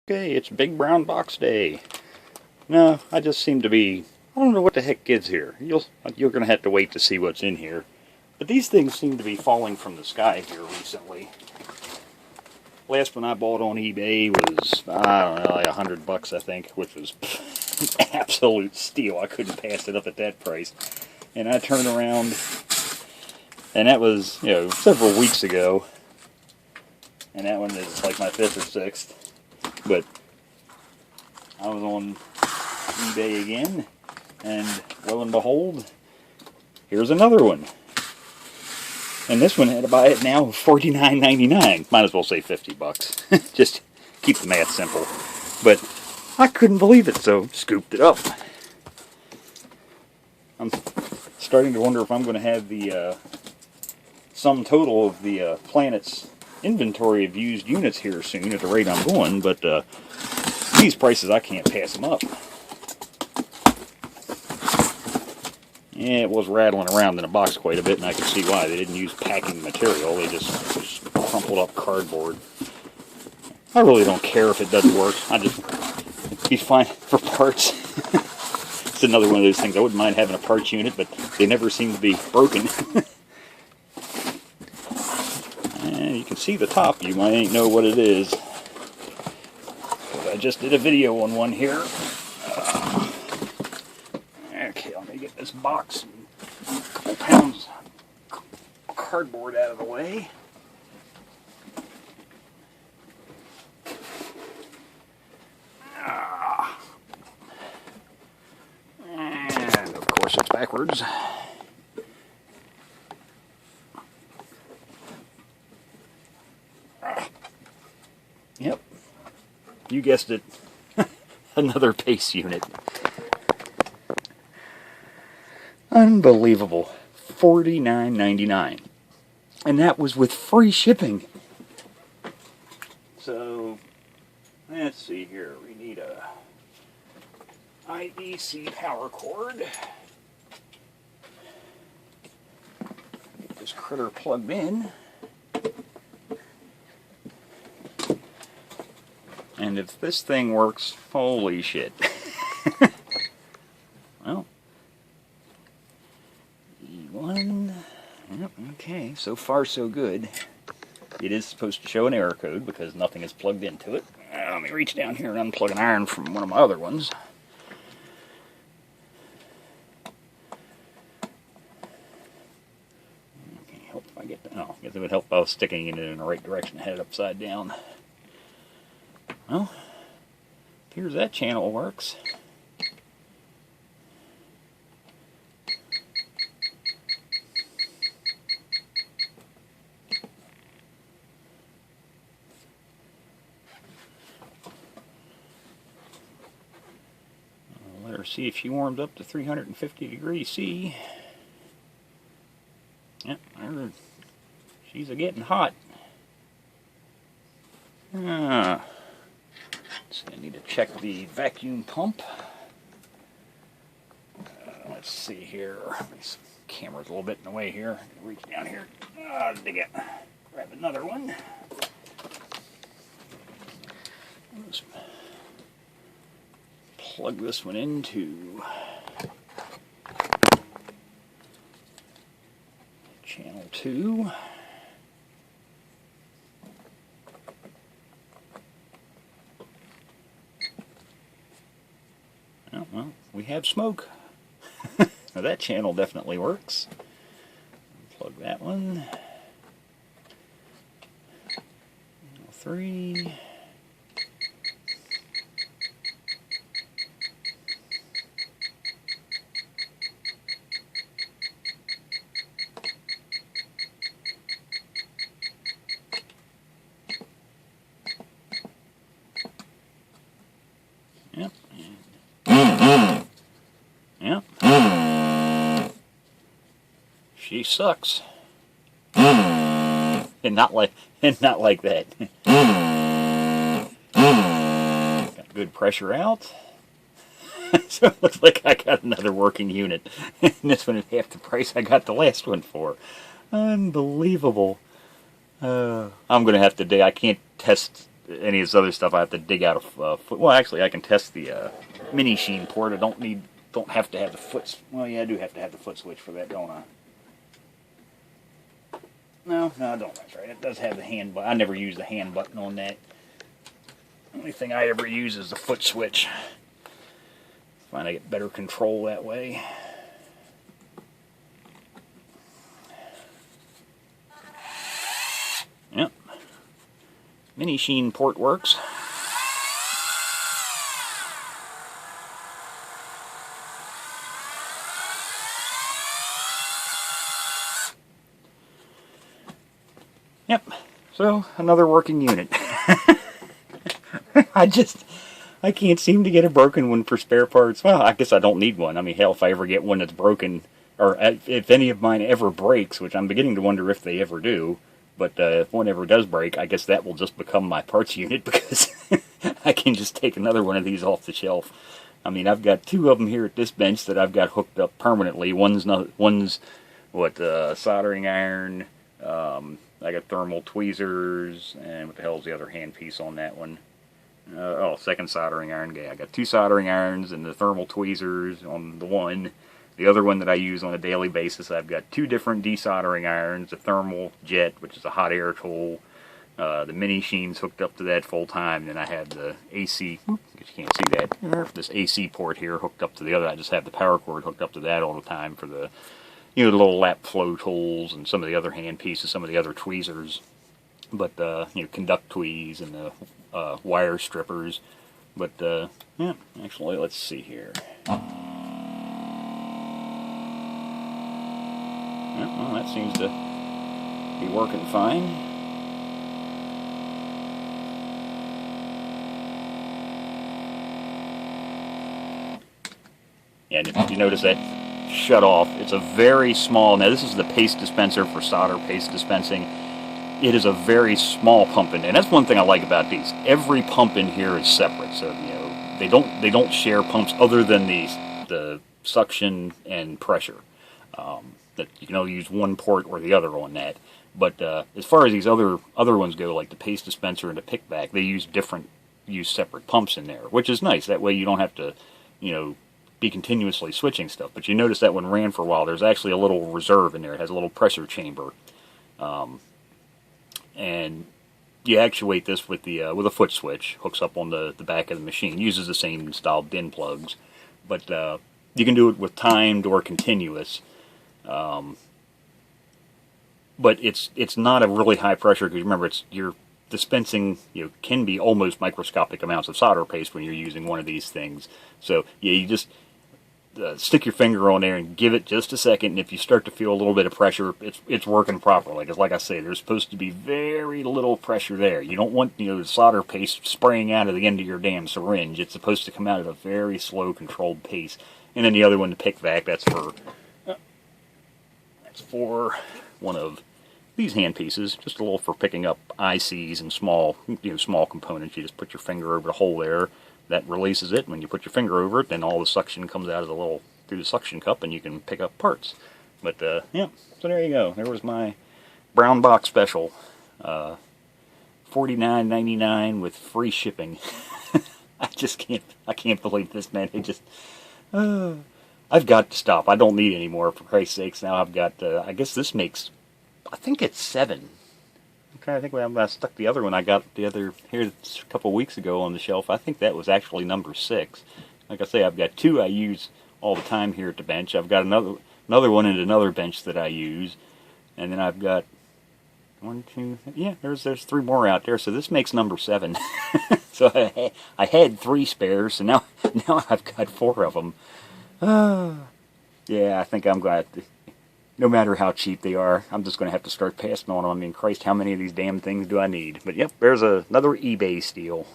Okay, it's Big Brown Box Day. No, I just seem to be... I don't know what the heck is here. You're going to have to wait to see what's in here. But these things seem to be falling from the sky here recently. Last one I bought on eBay was, I don't know, like $100 I think, which was absolute steal. I couldn't pass it up at that price. And I turned around, and that was, several weeks ago. And that one is like my 5th or 6th. But I was on eBay again, and lo and behold, here's another one. And this one had to buy it now for $49.99. Might as well say $50. Just keep the math simple. But I couldn't believe it, so scooped it up. I'm starting to wonder if I'm going to have the sum total of the planet's inventory of used units here soon at the rate I'm going, but these prices, I can't pass them up. Yeah, it was rattling around in a box quite a bit, and I can see why. They didn't use packing material, they just crumpled up cardboard. I really don't care if it doesn't work. He's fine for parts. It's another one of those things. I wouldn't mind having a parts unit, but they never seem to be broken. And you can see the top. You might know what it is. I just did a video on one here. Okay, let me get this box and a couple pounds of cardboard out of the way. And of course it's backwards. Yep, you guessed it. Another pace unit. Unbelievable. $49.99. And that was with free shipping. So, let's see here. We need a IEC power cord. Get this critter plugged in. And if this thing works, holy shit. Well, E1, yep, okay, so far so good. It is supposed to show an error code because nothing is plugged into it. Let me reach down here and unplug an iron from one of my other ones. Okay, help if I get that. Oh, I guess it would help if I was sticking it in the right direction, had it upside down. Well, appears that channel works. I'll let her see if she warms up to 350 degrees C. Yep, she's a-getting hot. So I need to check the vacuum pump. Let's see here. This camera's a little bit in the way here. Reach down here. Dig it. Grab another one. Let's plug this one into channel 2. Oh, well, we have smoke. Now that channel definitely works. Plug that one. 3. Yep. Yep. She sucks. And not like that. Got good pressure out. So it looks like I got another working unit. And this one is half the price I got the last one for. Unbelievable. I'm going to have to dig. I can't test any of this other stuff, I have to dig out a foot. Well, actually, I can test the mini sheen port. I don't have to have the foot. Well, yeah, I do have to have the foot switch for that, don't I? No, I don't. That's right. It does have the hand button. I never use the hand button on that. The only thing I ever use is the foot switch. Find I get better control that way. Yep. Mini sheen port works. Yep. So, another working unit. I can't seem to get a broken one for spare parts. Well, I guess I don't need one. I mean, hell, if I ever get one that's broken, or if any of mine ever breaks, which I'm beginning to wonder if they ever do, but if one ever does break, I guess that will just become my parts unit, because I can just take another one of these off the shelf. I mean, I've got 2 of them here at this bench that I've got hooked up permanently. One's soldering iron. I got thermal tweezers, and what the hell is the other handpiece on that one? Second soldering iron. I got 2 soldering irons and the thermal tweezers on the one. The other one that I use on a daily basis, I've got 2 different desoldering irons, a thermal jet, which is a hot air tool, the mini sheens hooked up to that full time, and then I have the AC, you can't see that, this AC port here hooked up to the other. I just have the power cord hooked up to that all the time for the, the little lap flow tools and some of the other hand pieces, some of the other tweezers, but conduct tweeze and the wire strippers. But yeah, actually, let's see here. Well, that seems to be working fine. Yeah, and if you notice that shut off, it's a very small, now this is the paste dispenser for solder paste dispensing. It is a very small pump in there, and that's one thing I like about these. Every pump in here is separate, so they don't share pumps other than the suction and pressure. That you can only use one port or the other on that. But as far as these other ones go, like the paste dispenser and the pickback, they use separate pumps in there, which is nice. That way you don't have to, be continuously switching stuff. But you notice that one ran for a while. There's actually a little reserve in there. It has a little pressure chamber, and you actuate this with a foot switch. Hooks up on the back of the machine. Uses the same style DIN plugs, but you can do it with timed or continuous. But it's not a really high pressure, because remember, you're dispensing can be almost microscopic amounts of solder paste when you're using one of these things. So yeah, you just stick your finger on there and give it just a second, and if you start to feel a little bit of pressure, it's working properly. Because like I say, there's supposed to be very little pressure there. You don't want the solder paste spraying out of the end of your damn syringe. It's supposed to come out at a very slow, controlled pace. And then the other one, the pickback, that's for one of these hand pieces, just a little for picking up ICs and small components. You just put your finger over the hole there, that releases it. When you put your finger over it, then all the suction comes out of through the suction cup, and you can pick up parts. But yeah, so there you go. There was my brown box special, $49.99 with free shipping. I can't believe this, man. It just. I've got to stop. I don't need any more, for Christ's sakes. Now I've got, I guess this makes, I think it's 7. Okay, I think when I stuck the other one, I got the other here a couple weeks ago on the shelf. I think that was actually number 6. Like I say, I've got 2 I use all the time here at the bench. I've got another one at another bench that I use. And then I've got 1, 2, yeah, there's 3 more out there. So this makes number 7. So I had 3 spares, so now I've got 4 of them. Yeah, I think I'm glad. No matter how cheap they are, I'm just going to have to start passing on them. I mean, Christ, how many of these damn things do I need? But yep, there's another eBay steal.